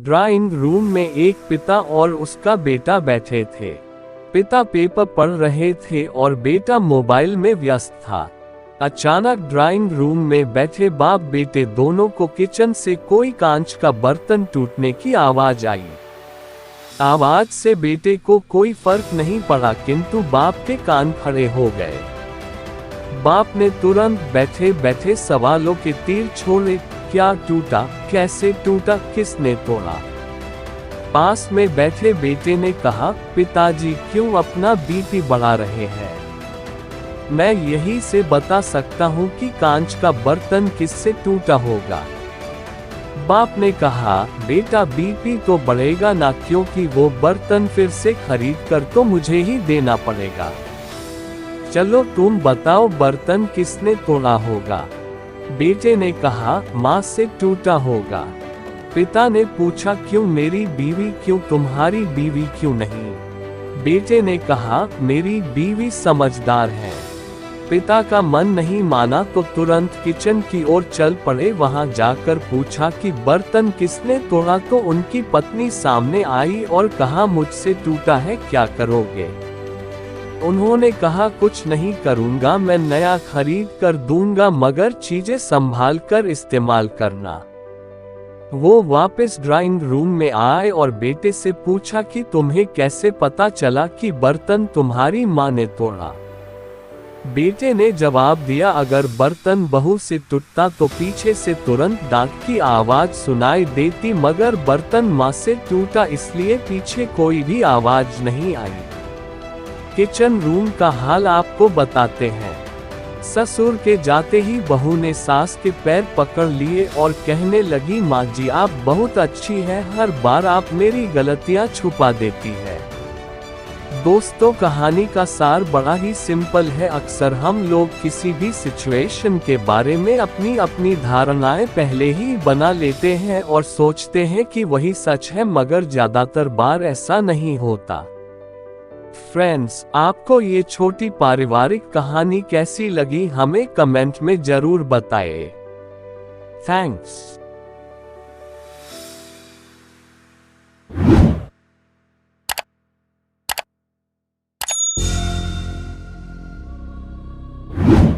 Drawing room में एक पिता और उसका बेटा बैठे थे। पिता पेपर पढ़ रहे थे और बेटा मोबाइल में व्यस्त था। अचानक ड्राइंग रूम में बैठे बाप बेटे दोनों को किचन से कोई कांच का बर्तन टूटने की आवाज आई। आवाज से बेटे को कोई फर्क नहीं पड़ा, किंतु बाप के कान खड़े हो गए। बाप ने तुरंत बैठे बैठे सवालों के तीर छोड़े। क्या टूटा, कैसे टूटा, किसने तोड़ा? पास में बैठे बेटे ने कहा, पिताजी क्यों अपना बीपी बढ़ा रहे हैं? मैं यही से बता सकता हूँ कि कांच का बर्तन किससे टूटा होगा। बाप ने कहा, बेटा बीपी तो बढ़ेगा ना, क्योंकि वो बर्तन फिर से खरीद कर तो मुझे ही देना पड़ेगा। चलो तुम बताओ, बर्तन किसने तोड़ा होगा? बेटे ने कहा, माँ से टूटा होगा। पिता ने पूछा, क्यों मेरी बीवी, क्यों तुम्हारी बीवी क्यों नहीं? बेटे ने कहा, मेरी बीवी समझदार है। पिता का मन नहीं माना तो तुरंत किचन की ओर चल पड़े। वहां जाकर पूछा कि बर्तन किसने तोड़ा, तो उनकी पत्नी सामने आई और कहा, मुझसे टूटा है, क्या करोगे? उन्होंने कहा, कुछ नहीं करूंगा, मैं नया खरीद कर दूंगा, मगर चीजें संभाल कर इस्तेमाल करना। वो वापस ड्राइंग रूम में आए और बेटे से पूछा कि तुम्हें कैसे पता चला कि बर्तन तुम्हारी माँ ने तोड़ा? बेटे ने जवाब दिया, अगर बर्तन बहू से टूटता तो पीछे से तुरंत डांट की आवाज सुनाई देती, मगर बर्तन माँ से टूटा, इसलिए पीछे कोई भी आवाज नहीं आई। किचन रूम का हाल आपको बताते हैं। ससुर के जाते ही बहू ने सास के पैर पकड़ लिए और कहने लगी, माँ जी आप बहुत अच्छी हैं, हर बार आप मेरी गलतियाँ छुपा देती है। दोस्तों, कहानी का सार बड़ा ही सिंपल है। अक्सर हम लोग किसी भी सिचुएशन के बारे में अपनी धारणाएं पहले ही बना लेते हैं और सोचते हैं कि वही सच है, मगर ज्यादातर बार ऐसा नहीं होता। फ्रेंड्स, आपको ये छोटी पारिवारिक कहानी कैसी लगी, हमें कमेंट में जरूर बताएं। थैंक्स।